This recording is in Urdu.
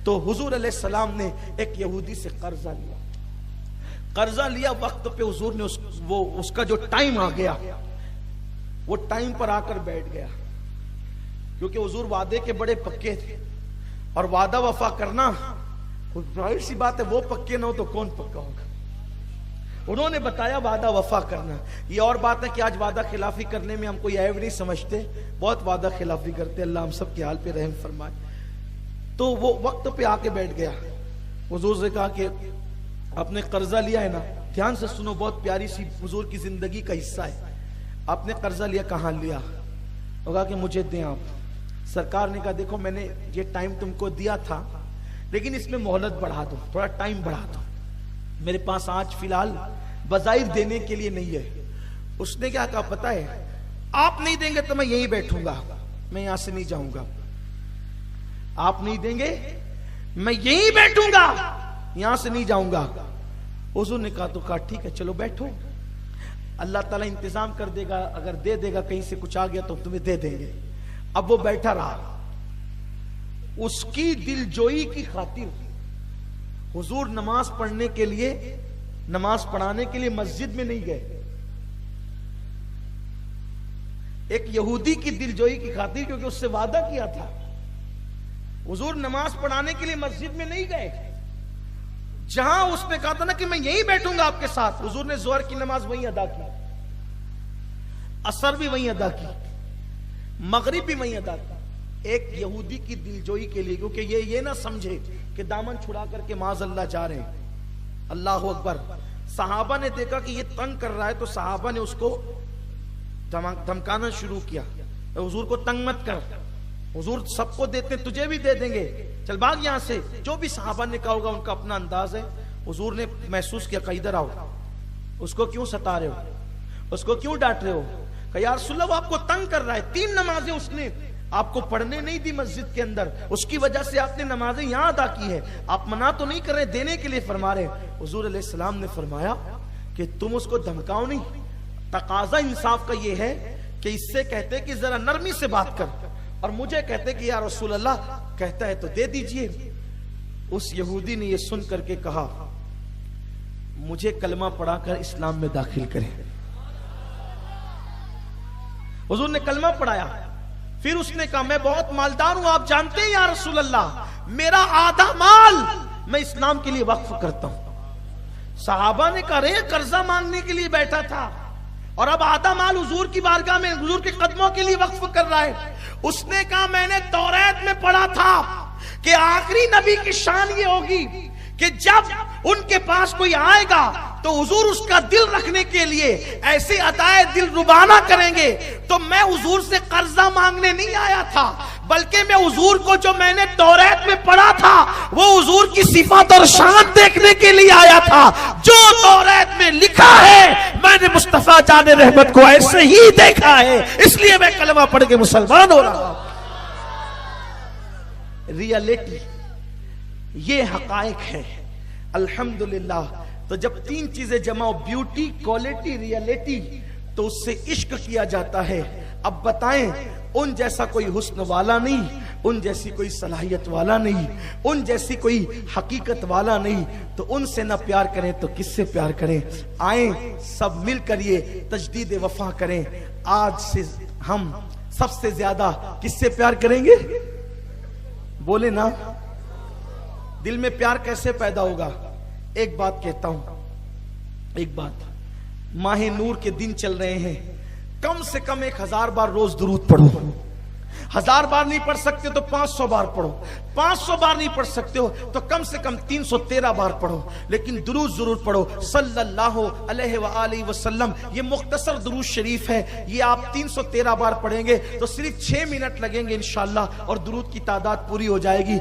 تو حضور علیہ السلام نے ایک یہودی سے قرضہ لیا وقت پہ حضور نے اس کا جو ٹائم آ گیا وہ ٹائم پر آ کر بیٹھ گیا، کیونکہ حضور وعدے کے بڑے پکے تھے، اور وعدہ وفا کرنا ظاہر سی بات ہے، وہ پکے نہ ہو تو کون پکا ہوگا۔ انہوں نے بتایا وعدہ وفا کرنا۔ یہ اور بات ہے کہ آج وعدہ خلافی کرنے میں ہم کوئی عیب نہیں سمجھتے، بہت وعدہ خلافی کرتے، اللہ ہم سب کے حال پہ رحم فرمائے۔ تو وہ وقت پہ آ کے بیٹھ گیا، حضور سے کہا کہ آپ نے قرضہ لیا ہے نا، دھیان سے سنو، بہت پیاری سی حضور کی زندگی کا حصہ ہے۔ آپ نے قرضہ لیا، کہاں لیا؟ وہ کہا کہ مجھے دیں آپ۔ سرکار نے کہا دیکھو میں نے یہ ٹائم تم کو دیا تھا، لیکن اس میں مہلت بڑھا دو، تھوڑا ٹائم بڑھا دو، میرے پاس آج فی الحال بظاہر دینے کے لیے نہیں ہے۔ اس نے کیا کہا پتہ ہے، آپ نہیں دیں گے تو میں یہیں بیٹھوں گا، میں یہاں سے نہیں جاؤں گا۔ آپ نہیں دیں گے میں یہیں بیٹھوں گا، یہاں سے نہیں جاؤں گا۔ حضور نے کہا تو کہا ٹھیک ہے چلو بیٹھو، اللہ تعالیٰ انتظام کر دے گا، اگر دے دے گا کہیں سے کچھ آ گیا تو تمہیں دے دیں گے۔ اب وہ بیٹھا رہا، اس کی دل جوئی کی خاطر حضور نماز پڑھنے کے لیے، نماز پڑھانے کے لیے مسجد میں نہیں گئے۔ ایک یہودی کی دل جوئی کی خاطر، کیونکہ اس سے وعدہ کیا تھا، حضور نماز پڑھانے کے لیے مسجد میں نہیں گئے۔ جہاں اس نے کہا تھا نا کہ میں یہیں بیٹھوں گا آپ کے ساتھ، حضور نے ظہر کی نماز وہیں ادا کی، عصر بھی وہیں ادا کی، مغرب بھی وہیں ادا کی، ایک یہودی کی دل جوئی کے لیے، کیونکہ یہ نہ سمجھے کہ دامن چھڑا کر کے معاذ اللہ جا رہے ہیں۔ اللہ اکبر۔ صحابہ نے دیکھا کہ یہ تنگ کر رہا ہے تو صحابہ نے اس کو دھمکانا شروع کیا، حضور کو تنگ مت کر، حضور سب کو دیتے تجھے بھی دے دیں گے، چل بھاگ یہاں سے۔ جو بھی صحابہ نے کہا ہوگا ان کا اپنا انداز ہے۔ حضور نے محسوس کیا کہ ادھر آؤ، اس کو کیوں ستا رہے ہو، اس کو کیوں ڈانٹ رہے ہو؟ کہ یا رسول اللہ وہ آپ کو تنگ کر رہا ہے، 3 نمازیں اس نے آپ کو پڑھنے نہیں دی مسجد کے اندر، اس کی وجہ سے آپ نے نمازیں یہاں ادا کی ہے، آپ منع تو نہیں کر رہے، دینے کے لیے فرما رہے۔ حضور علیہ السلام نے فرمایا کہ تم اس کو دھمکاؤ نہیں، تقاضا انصاف کا یہ ہے کہ اس سے کہتے کہ ذرا نرمی سے بات کر، اور مجھے کہتے کہ یا رسول اللہ کہتا ہے تو دے دیجئے۔ اس یہودی نے یہ سن کر کے کہا مجھے کلمہ پڑھا کر اسلام میں داخل کریں۔ حضور نے کلمہ پڑھایا، پھر اس نے کہا میں بہت مالدار ہوں، آپ جانتے ہیں یا رسول اللہ، میرا آدھا مال میں اسلام کے لیے وقف کرتا ہوں۔ صحابہ نے کہا رہے قرضہ مانگنے کے لیے بیٹھا تھا اور اب آدھا مال حضور کی بارگاہ میں حضور کے قدموں کے لیے وقف کر رہا ہے۔ اس نے کہا میں نے توریت میں پڑھا تھا کہ آخری نبی کی شان یہ ہوگی کہ جب ان کے پاس کوئی آئے گا تو حضور اس کا دل رکھنے کے لیے ایسے عطائے دل ربانہ کریں گے۔ تو میں حضور سے قرضہ مانگنے نہیں آیا تھا، بلکہ میں حضور کو جو میں نے توریت میں پڑھا تھا وہ حضور کی صفات اور شان دیکھنے کے لیے آیا تھا۔ جو توریت میں لکھا ہے میں نے مصطفیٰ جان رحمت کو ایسے ہی دیکھا ہے، اس لیے میں کلمہ پڑھ کے مسلمان ہو رہا ہوں۔ ریئلٹی یہ حقائق ہے الحمدللہ۔ تو جب 3 چیزیں جمع ہو، بیوٹی، کوالٹی، ریئلٹی، تو اس سے عشق کیا جاتا ہے۔ اب بتائیں ان جیسا کوئی حسن والا نہیں، ان جیسی کوئی صلاحیت والا نہیں، ان جیسی کوئی حقیقت والا نہیں، تو ان سے نہ پیار کریں تو کس سے پیار کریں؟ آئیں سب مل کر یہ تجدید وفا کریں۔ آج سے ہم سب سے زیادہ کس سے پیار کریں گے؟ بولے نا، دل میں پیار کیسے پیدا ہوگا؟ ایک بات کہتا ہوں، ایک بات، ماہ نور کے دن چل رہے ہیں، کم سے کم 1000 بار روز درود پڑھو۔ 1000 بار نہیں پڑھ سکتے تو 500 بار پڑھو، 500 بار نہیں پڑھ سکتے ہو تو کم سے کم 313 بار پڑھو، لیکن درود ضرور پڑھو صلی اللہ علیہ وآلہ وسلم۔ یہ مختصر درود شریف ہے، یہ آپ 313 بار پڑھیں گے تو صرف 6 منٹ لگیں گے انشاءاللہ، اور درود کی تعداد پوری ہو جائے گی۔